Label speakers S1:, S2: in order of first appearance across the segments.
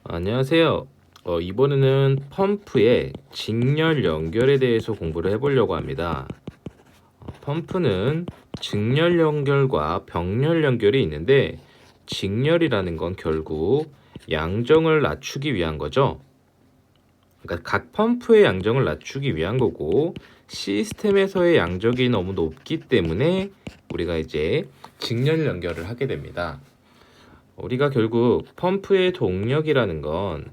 S1: 안녕하세요. 이번에는 펌프의 직렬 연결에 대해서 공부를 해보려고 합니다. 펌프는 직렬 연결과 병렬 연결이 있는데 직렬이라는 건 결국 양정을 낮추기 위한 거죠. 그러니까 각 펌프의 양정을 낮추기 위한 거고 시스템에서의 양적이 너무 높기 때문에 우리가 이제 직렬 연결을 하게 됩니다. 우리가 결국 펌프의 동력이라는 건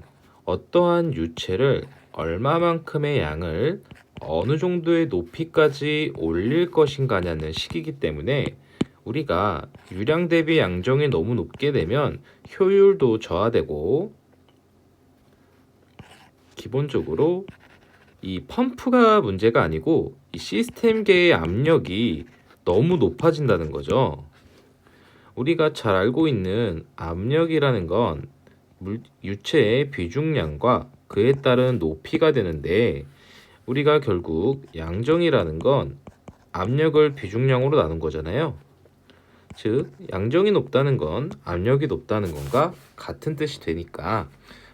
S1: 어떠한 유체를 얼마만큼의 양을 어느 정도의 높이까지 올릴 것인가냐는 식이기 때문에 우리가 유량 대비 양정이 너무 높게 되면 효율도 저하되고 기본적으로 이 펌프가 문제가 아니고 이 시스템계의 압력이 너무 높아진다는 거죠. 우리가 잘 알고 있는 압력이라는 건 유체의 비중량과 그에 따른 높이가 되는데 우리가 결국 양정이라는 건 압력을 비중량으로 나눈 거잖아요. 즉 양정이 높다는 건 압력이 높다는 것과 같은 뜻이 되니까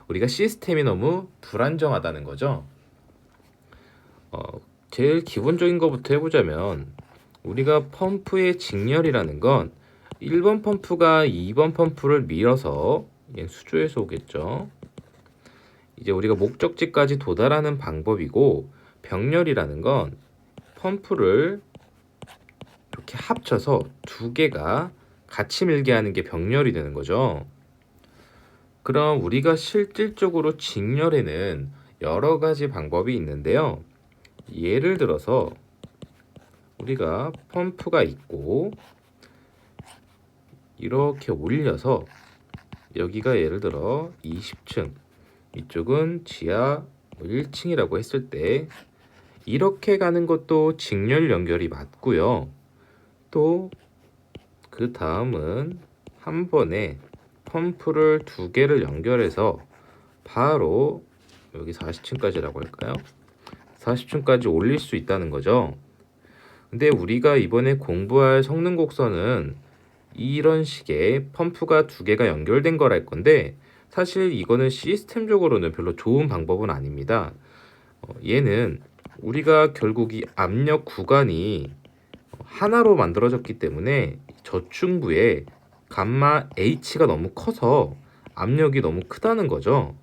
S1: 우리가 시스템이 너무 불안정하다는 거죠. 제일 기본적인 것부터 해보자면 우리가 펌프의 직렬이라는 건 1번 펌프가 2번 펌프를 밀어서 수조에서 오겠죠. 이제 우리가 목적지까지 도달하는 방법이고 병렬이라는 건 펌프를 이렇게 합쳐서 두 개가 같이 밀게 하는 게 병렬이 되는 거죠. 그럼 우리가 실질적으로 직렬에는 여러 가지 방법이 있는데요. 예를 들어서 우리가 펌프가 있고 이렇게 올려서 여기가 예를 들어 20층 이쪽은 지하 1층이라고 했을 때 이렇게 가는 것도 직렬 연결이 맞고요. 또 그 다음은 한 번에 펌프를 두 개를 연결해서 바로 여기 40층까지라고 할까요? 40층까지 올릴 수 있다는 거죠. 근데 우리가 이번에 공부할 성능 곡선은 이런 식의 펌프가 두 개가 연결된 거랄 건데 사실 이거는 시스템적으로는 별로 좋은 방법은 아닙니다. 얘는 우리가 결국 이 압력 구간이 하나로 만들어졌기 때문에 저충부에 감마 H가 너무 커서 압력이 너무 크다는 거죠.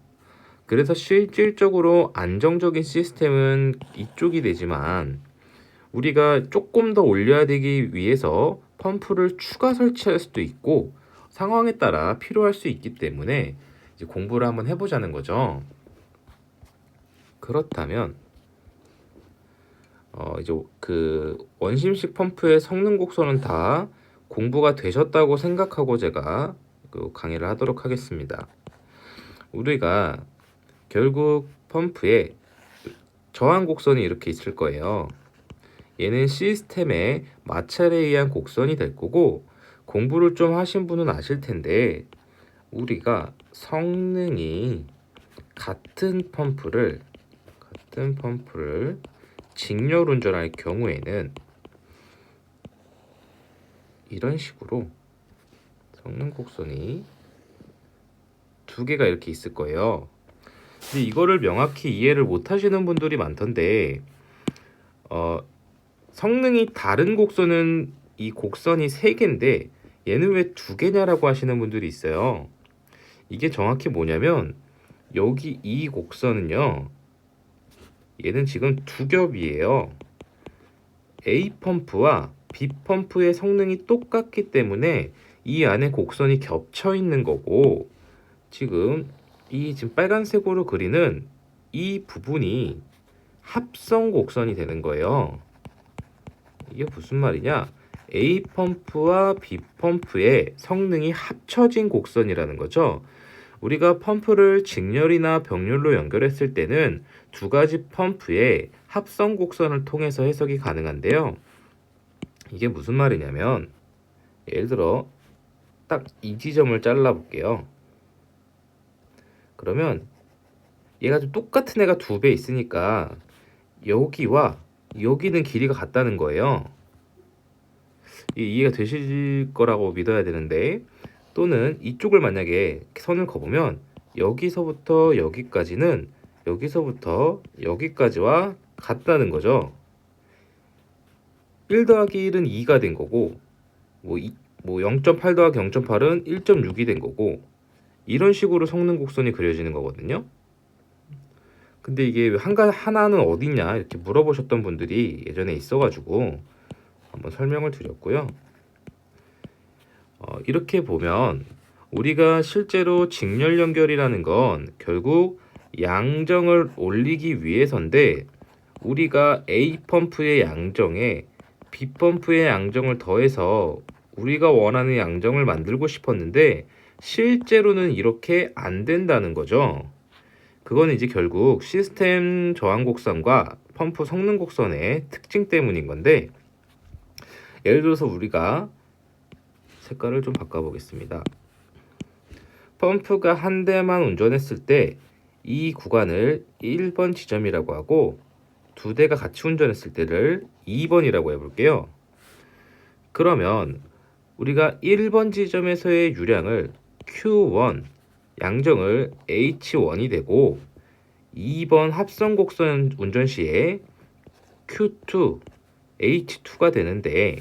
S1: 그래서 실질적으로 안정적인 시스템은 이쪽이 되지만 우리가 조금 더 올려야 되기 위해서 펌프를 추가 설치할 수도 있고 상황에 따라 필요할 수 있기 때문에 이제 공부를 한번 해보자는 거죠. 그렇다면 이제 그 원심식 펌프의 성능 곡선은 다 공부가 되셨다고 생각하고 제가 그 강의를 하도록 하겠습니다. 우리가 결국 펌프에 저항 곡선이 이렇게 있을 거예요. 얘는 시스템의 마찰에 의한 곡선이 될 거고 공부를 좀 하신 분은 아실 텐데 우리가 성능이 같은 펌프를 직렬 운전할 경우에는 이런 식으로 성능 곡선이 두 개가 이렇게 있을 거예요. 근데 이거를 명확히 이해를 못 하시는 분들이 많던데 성능이 다른 곡선은 이 곡선이 세 개인데 얘는 왜 두 개냐라고 하시는 분들이 있어요. 이게 정확히 뭐냐면 여기 이 곡선은요. 얘는 지금 두 겹이에요. A 펌프와 B 펌프의 성능이 똑같기 때문에 이 안에 곡선이 겹쳐 있는 거고 지금 빨간색으로 그리는 이 부분이 합성 곡선이 되는 거예요. 이게 무슨 말이냐? A 펌프와 B 펌프의 성능이 합쳐진 곡선이라는 거죠. 우리가 펌프를 직렬이나 병렬로 연결했을 때는 두 가지 펌프의 합성 곡선을 통해서 해석이 가능한데요. 이게 무슨 말이냐면 예를 들어 딱 이 지점을 잘라 볼게요. 그러면 얘가 좀 똑같은 애가 두 배 있으니까 여기와 여기는 길이가 같다는 거예요. 이해가 되실 거라고 믿어야 되는데 또는 이쪽을 만약에 선을 그어보면 여기서부터 여기까지는 여기서부터 여기까지와 같다는 거죠. 1 더하기 1은 2가 된 거고 뭐 0.8 더하기 0.8은 1.6이 된 거고 이런 식으로 성능 곡선이 그려지는 거거든요. 근데 이게 하나는 어디냐 이렇게 물어보셨던 분들이 예전에 있어가지고 한번 설명을 드렸고요. 이렇게 보면 우리가 실제로 직렬 연결이라는 건 결국 양정을 올리기 위해서인데 우리가 A 펌프의 양정에 B 펌프의 양정을 더해서 우리가 원하는 양정을 만들고 싶었는데 실제로는 이렇게 안 된다는 거죠. 그거는 이제 결국 시스템 저항 곡선과 펌프 성능 곡선의 특징 때문인 건데 예를 들어서 우리가 색깔을 좀 바꿔보겠습니다. 펌프가 한 대만 운전했을 때 이 구간을 1번 지점이라고 하고 두 대가 같이 운전했을 때를 2번이라고 해볼게요. 그러면 우리가 1번 지점에서의 유량을 Q1, 양정을 H1이 되고 2번 합성 곡선 운전 시에 Q2, H2가 되는데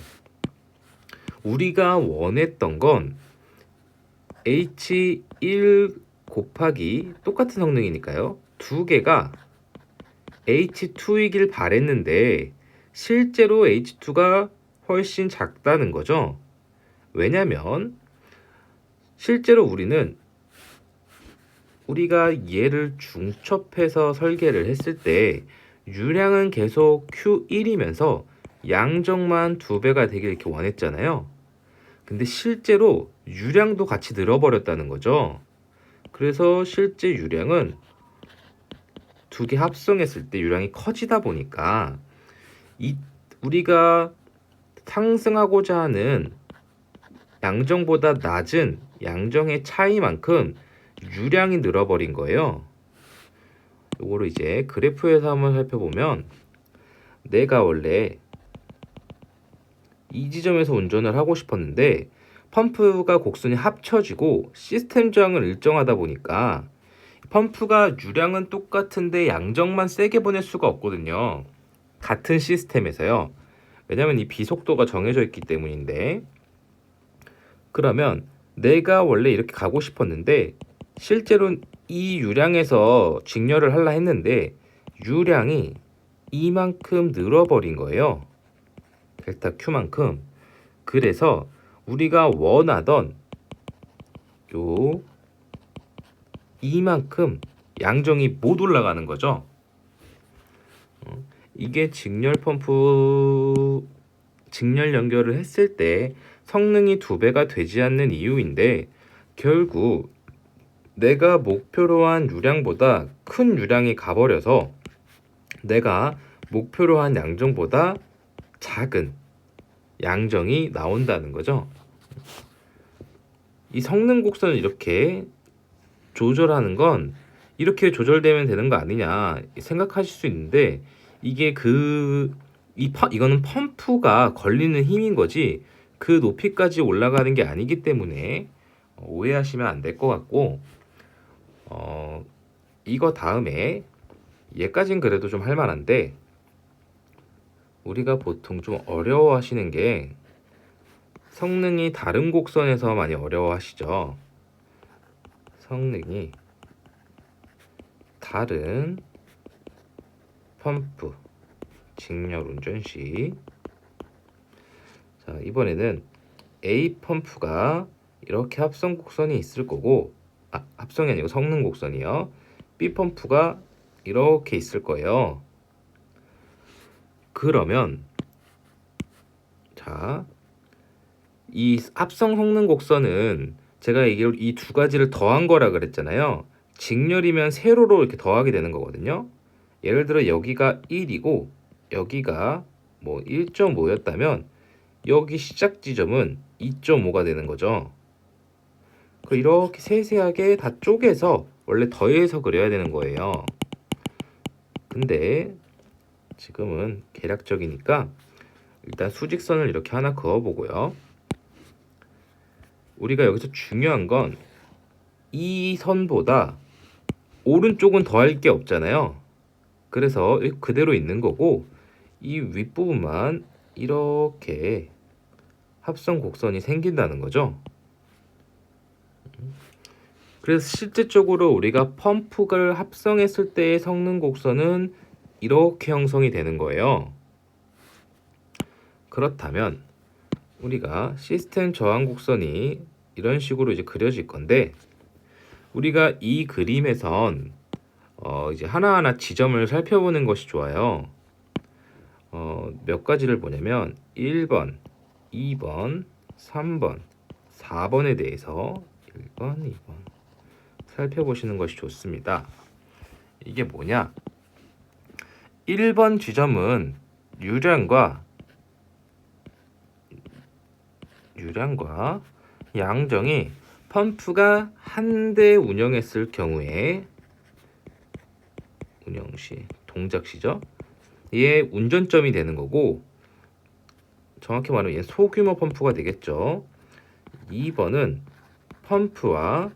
S1: 우리가 원했던 건 H1 곱하기 똑같은 성능이니까요. 두 개가 H2이길 바랬는데 실제로 H2가 훨씬 작다는 거죠. 왜냐면 실제로 우리가 얘를 중첩해서 설계를 했을 때 유량은 계속 Q1이면서 양정만 2배가 되길 이렇게 원했잖아요. 근데 실제로 유량도 같이 늘어버렸다는 거죠. 그래서 실제 유량은 두 개 합성했을 때 유량이 커지다 보니까 우리가 상승하고자 하는 양정보다 낮은 양정의 차이만큼 유량이 늘어버린 거예요. 요거를 이제 그래프에서 한번 살펴보면 내가 원래 이 지점에서 운전을 하고 싶었는데 펌프가 곡선이 합쳐지고 시스템 저항을 일정하다 보니까 펌프가 유량은 똑같은데 양정만 세게 보낼 수가 없거든요. 같은 시스템에서요. 왜냐면 이 비속도가 정해져 있기 때문인데 그러면 내가 원래 이렇게 가고 싶었는데 실제로는 이 유량에서 직렬을 하려 했는데 유량이 이만큼 늘어버린 거예요. 델타 Q만큼. 그래서 우리가 원하던 요 이만큼 양정이 못 올라가는 거죠. 이게 직렬 연결을 했을 때 성능이 2배가 되지 않는 이유인데 결국 내가 목표로 한 유량보다 큰 유량이 가버려서 내가 목표로 한 양정보다 작은 양정이 나온다는 거죠. 이 성능 곡선을 이렇게 조절하는 건 이렇게 조절되면 되는 거 아니냐 생각하실 수 있는데 이게 이거는 펌프가 걸리는 힘인 거지 그 높이까지 올라가는 게 아니기 때문에 오해하시면 안 될 것 같고 이거 다음에 얘까진 그래도 좀 할만한데 우리가 보통 좀 어려워하시는 게 성능이 다른 곡선에서 많이 어려워하시죠. 성능이 다른 펌프 직렬 운전 시 자, 이번에는 A 펌프가 이렇게 합성 곡선이 있을 거고 합성이 아니고 성능 곡선이요. B 펌프가 이렇게 있을 거예요. 그러면 자, 이 합성 성능 곡선은 제가 이 두 가지를 더한 거라 그랬잖아요. 직렬이면 세로로 이렇게 더하게 되는 거거든요. 예를 들어 여기가 1이고 여기가 뭐 1.5였다면 여기 시작 지점은 2.5가 되는 거죠. 이렇게 세세하게 다 쪼개서 원래 더해서 그려야 되는 거예요. 근데 지금은 계략적이니까 일단 수직선을 이렇게 하나 그어보고요. 우리가 여기서 중요한 건 이 선보다 오른쪽은 더할 게 없잖아요. 그래서 그대로 있는 거고 이 윗부분만 이렇게 합성 곡선이 생긴다는 거죠. 그래서 실질적으로 우리가 펌프를 합성했을 때의 성능 곡선은 이렇게 형성이 되는 거예요. 그렇다면 우리가 시스템 저항 곡선이 이런 식으로 이제 그려질 건데 우리가 이 그림에선 이제 하나하나 지점을 살펴보는 것이 좋아요. 몇 가지를 보냐면 1번, 2번, 3번, 4번에 대해서 1번, 2번 살펴보시는 것이 좋습니다. 이게 뭐냐? 1번 지점은 유량과 양정이 펌프가 한 대 운영했을 경우에 운영시, 동작시죠? 얘 운전점이 되는 거고 정확히 말하면 얘 소규모 펌프가 되겠죠. 2번은 펌프와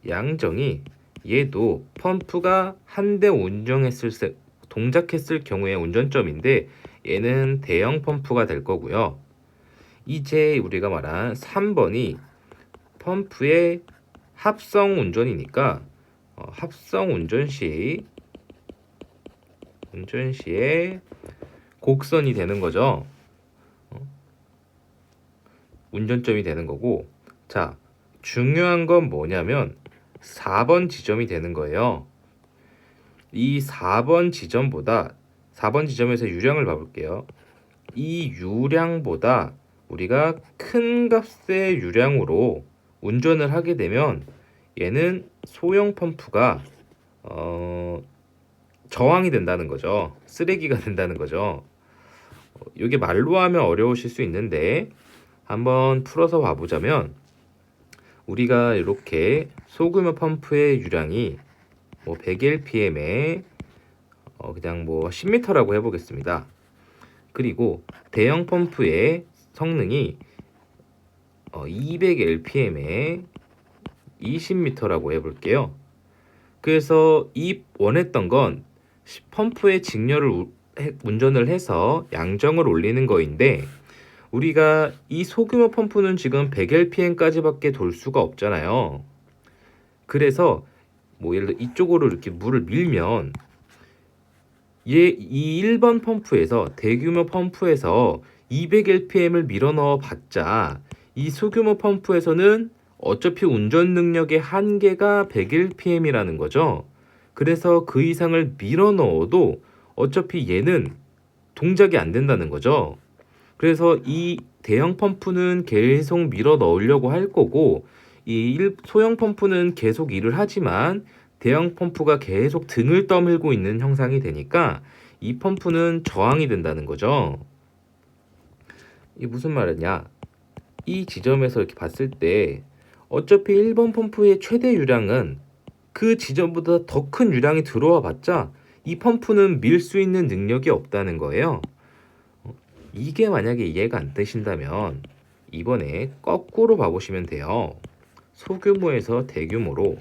S1: 양정이 얘도 펌프가 한 대 동작했을 경우에 운전점인데 얘는 대형 펌프가 될 거고요. 이제 우리가 말한 3번이 펌프의 합성 운전이니까 합성 운전시의 곡선이 되는 거죠. 운전점이 되는 거고 자 중요한 건 뭐냐면 4번 지점이 되는 거예요. 이 4번 지점에서 유량을 봐볼게요. 이 유량보다 우리가 큰 값의 유량으로 운전을 하게 되면 얘는 소형 펌프가 저항이 된다는 거죠. 쓰레기가 된다는 거죠. 이게 말로 하면 어려우실 수 있는데 한번 풀어서 봐보자면 우리가 이렇게 소규모 펌프의 유량이 100lpm에 그냥 10m라고 해보겠습니다. 그리고 대형 펌프의 성능이 200lpm에 20m라고 해볼게요. 그래서 이 원했던 건 펌프의 직렬을 운전을 해서 양정을 올리는 거인데 우리가 이 소규모 펌프는 지금 100lpm까지밖에 돌 수가 없잖아요. 그래서 예를 들어 이쪽으로 이렇게 물을 밀면 이 1번 펌프에서 대규모 펌프에서 200lpm을 밀어 넣어 봤자 이 소규모 펌프에서는 어차피 운전 능력의 한계가 100lpm이라는 거죠. 그래서 그 이상을 밀어 넣어도 어차피 얘는 동작이 안 된다는 거죠. 그래서 이 대형 펌프는 계속 밀어 넣으려고 할 거고 소형 펌프는 계속 일을 하지만 대형 펌프가 계속 등을 떠밀고 있는 형상이 되니까 이 펌프는 저항이 된다는 거죠. 이 무슨 말이냐? 이 지점에서 이렇게 봤을 때 어차피 1번 펌프의 최대 유량은 그 지점보다 더 큰 유량이 들어와 봤자 이 펌프는 밀 수 있는 능력이 없다는 거예요. 이게 만약에 이해가 안 되신다면 이번에 거꾸로 봐보시면 돼요. 소규모에서 대규모로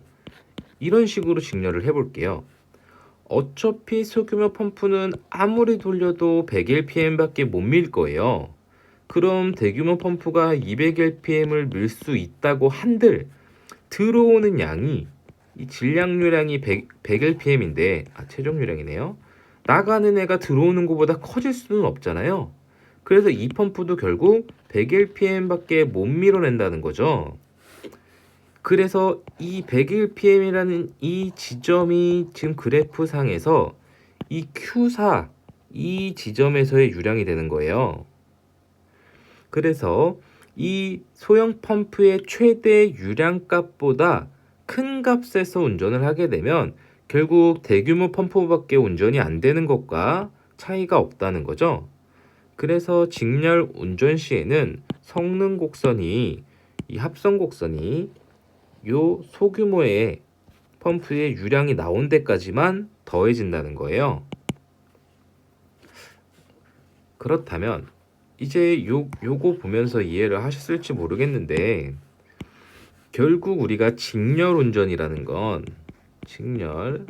S1: 이런 식으로 직렬을 해볼게요. 어차피 소규모 펌프는 아무리 돌려도 100lpm밖에 못 밀 거예요. 그럼 대규모 펌프가 200lpm을 밀 수 있다고 한들 들어오는 양이 이 질량유량이 100lpm인데 최종유량이네요. 나가는 애가 들어오는 것보다 커질 수는 없잖아요. 그래서 이 펌프도 결국 100lpm밖에 못 밀어낸다는 거죠. 그래서 이 100lpm이라는 이 지점이 지금 그래프상에서 이 Q4 이 지점에서의 유량이 되는 거예요. 그래서 이 소형 펌프의 최대 유량값보다 큰 값에서 운전을 하게 되면 결국 대규모 펌프밖에 운전이 안 되는 것과 차이가 없다는 거죠. 그래서 직렬 운전 시에는 성능 곡선이 이 합성 곡선이 요 소규모의 펌프의 유량이 나온 데까지만 더해진다는 거예요. 그렇다면 이제 요거 보면서 이해를 하셨을지 모르겠는데 결국 우리가 직렬 운전이라는 건 직렬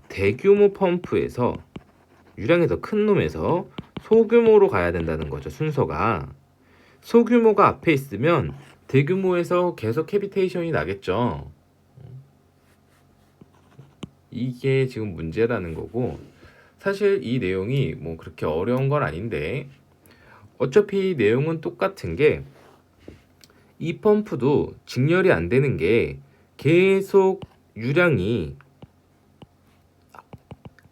S1: 대규모 펌프에서 유량이 더 큰 놈에서 소규모로 가야 된다는 거죠. 순서가 소규모가 앞에 있으면 대규모에서 계속 캐비테이션이 나겠죠. 이게 지금 문제라는 거고, 사실 이 내용이 뭐 그렇게 어려운 건 아닌데 어차피 내용은 똑같은 게 이 펌프도 직렬이 안 되는 게 계속 유량이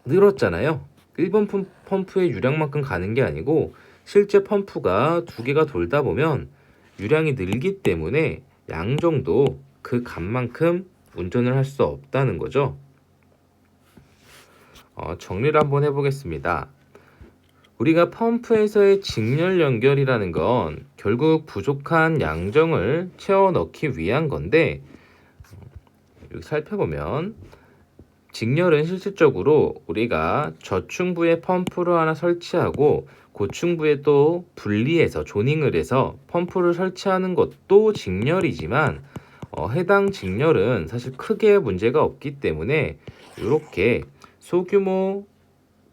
S1: 늘었잖아요. 1번 펌프의 유량만큼 가는 게 아니고 실제 펌프가 두 개가 돌다 보면 유량이 늘기 때문에 양정도 그 값만큼 운전을 할 수 없다는 거죠. 정리를 한번 해보겠습니다. 우리가 펌프에서의 직렬 연결이라는 건 결국 부족한 양정을 채워 넣기 위한 건데, 여기 살펴보면 직렬은 실질적으로 우리가 저충부에 펌프를 하나 설치하고 고충부에 또 분리해서 조닝을 해서 펌프를 설치하는 것도 직렬이지만 해당 직렬은 사실 크게 문제가 없기 때문에 이렇게 소규모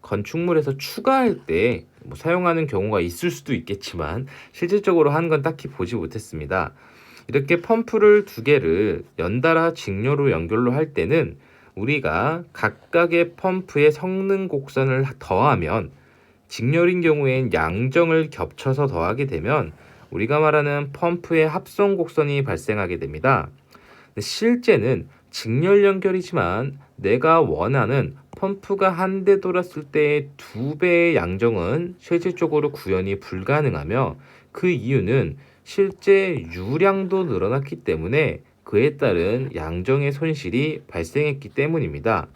S1: 건축물에서 추가할 때 뭐 사용하는 경우가 있을 수도 있겠지만 실질적으로 하는 건 딱히 보지 못했습니다. 이렇게 펌프를 두 개를 연달아 직렬로 연결로 할 때는 우리가 각각의 펌프의 성능 곡선을 더하면 직렬인 경우엔 양정을 겹쳐서 더하게 되면 우리가 말하는 펌프의 합성 곡선이 발생하게 됩니다. 실제는 직렬 연결이지만 내가 원하는 펌프가 한 대 돌았을 때의 2배의 양정은 실질적으로 구현이 불가능하며, 그 이유는 실제 유량도 늘어났기 때문에 그에 따른 양정의 손실이 발생했기 때문입니다.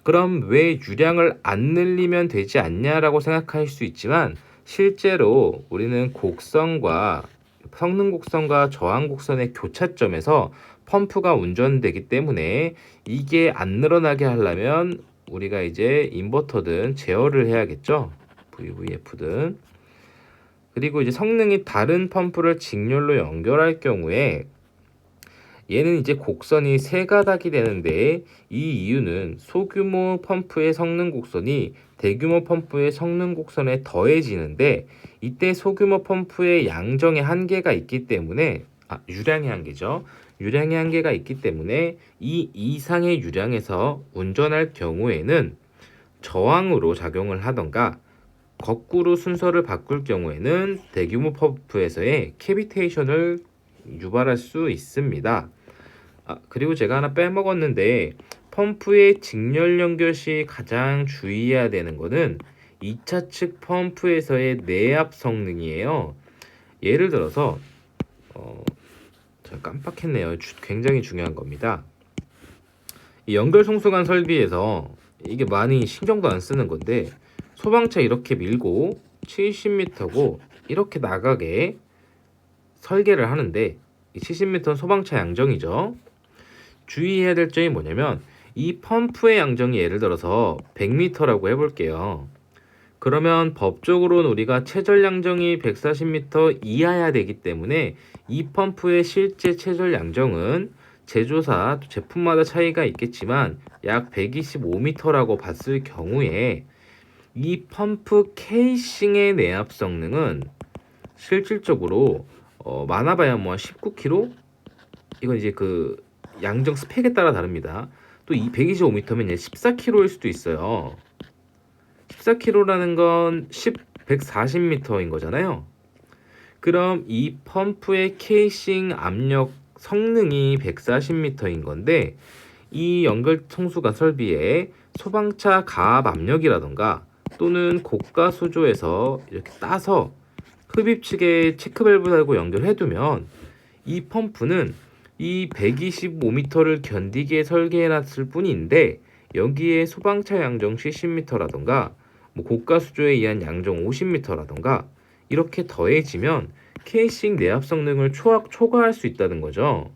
S1: 그럼 왜 유량을 안 늘리면 되지 않냐라고 생각할 수 있지만, 실제로 우리는 곡선과 성능 곡선과 저항 곡선의 교차점에서 펌프가 운전되기 때문에 이게 안 늘어나게 하려면 우리가 이제 인버터든 제어를 해야겠죠. VVF든. 그리고 이제 성능이 다른 펌프를 직렬로 연결할 경우에 얘는 이제 곡선이 세 가닥이 되는데, 이 이유는 소규모 펌프의 성능 곡선이 대규모 펌프의 성능 곡선에 더해지는데, 이때 소규모 펌프의 양정의 한계가 있기 때문에 유량의 한계죠. 유량의 한계가 있기 때문에 이 이상의 유량에서 운전할 경우에는 저항으로 작용을 하던가, 거꾸로 순서를 바꿀 경우에는 대규모 펌프에서의 캐비테이션을 유발할 수 있습니다. 그리고 제가 하나 빼먹었는데, 펌프의 직렬 연결 시 가장 주의해야 되는 거는 2차 측 펌프에서의 내압 성능이에요. 예를 들어서 제가 깜빡했네요. 굉장히 중요한 겁니다. 이 연결 송수관 설비에서 이게 많이 신경도 안 쓰는 건데, 소방차 이렇게 밀고 70m고 이렇게 나가게 설계를 하는데, 이 70m는 소방차 양정이죠. 주의해야 될 점이 뭐냐면, 이 펌프의 양정이 예를 들어서 100m라고 해볼게요. 그러면 법적으로는 우리가 최절 양정이 140m 이하야 되기 때문에 이 펌프의 실제 최절 양정은 제조사, 제품마다 차이가 있겠지만 약 125m라고 봤을 경우에 이 펌프 케이싱의 내압 성능은 실질적으로 많아봐야 뭐 19kg? 이건 이제 그 양정 스펙에 따라 다릅니다. 또 이 125m면 14kg일 수도 있어요. 14kg라는 건 140m인 거잖아요. 그럼 이 펌프의 케이싱 압력 성능이 140m인 건데, 이 연결 통수관 설비에 소방차 가압 압력이라던가 또는 고가 수조에서 이렇게 따서 흡입 측에 체크밸브 달고 연결해두면 이 펌프는 이 125m를 견디게 설계해놨을 뿐인데, 여기에 소방차 양정 70m라던가 뭐 고가 수조에 의한 양정 50m라던가 이렇게 더해지면 케이싱 내압 성능을 초과할 수 있다는 거죠.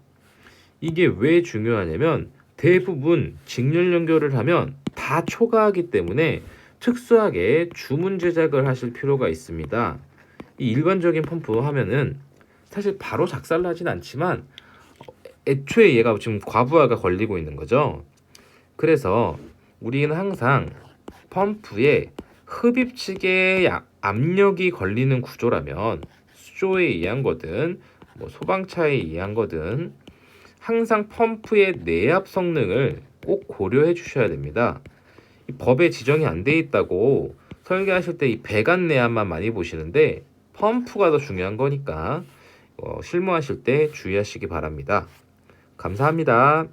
S1: 이게 왜 중요하냐면, 대부분 직렬 연결을 하면 다 초과하기 때문에 특수하게 주문 제작을 하실 필요가 있습니다. 이 일반적인 펌프 하면은 사실 바로 작살나진 않지만 애초에 얘가 지금 과부하가 걸리고 있는 거죠. 그래서 우리는 항상 펌프에 흡입 측에 압력이 걸리는 구조라면 수조에 의한 거든 뭐 소방차에 의한 거든 항상 펌프의 내압 성능을 꼭 고려해 주셔야 됩니다. 이 법에 지정이 안 돼 있다고 설계하실 때 이 배관 내압만 많이 보시는데 펌프가 더 중요한 거니까 실무하실 때 주의하시기 바랍니다. 감사합니다.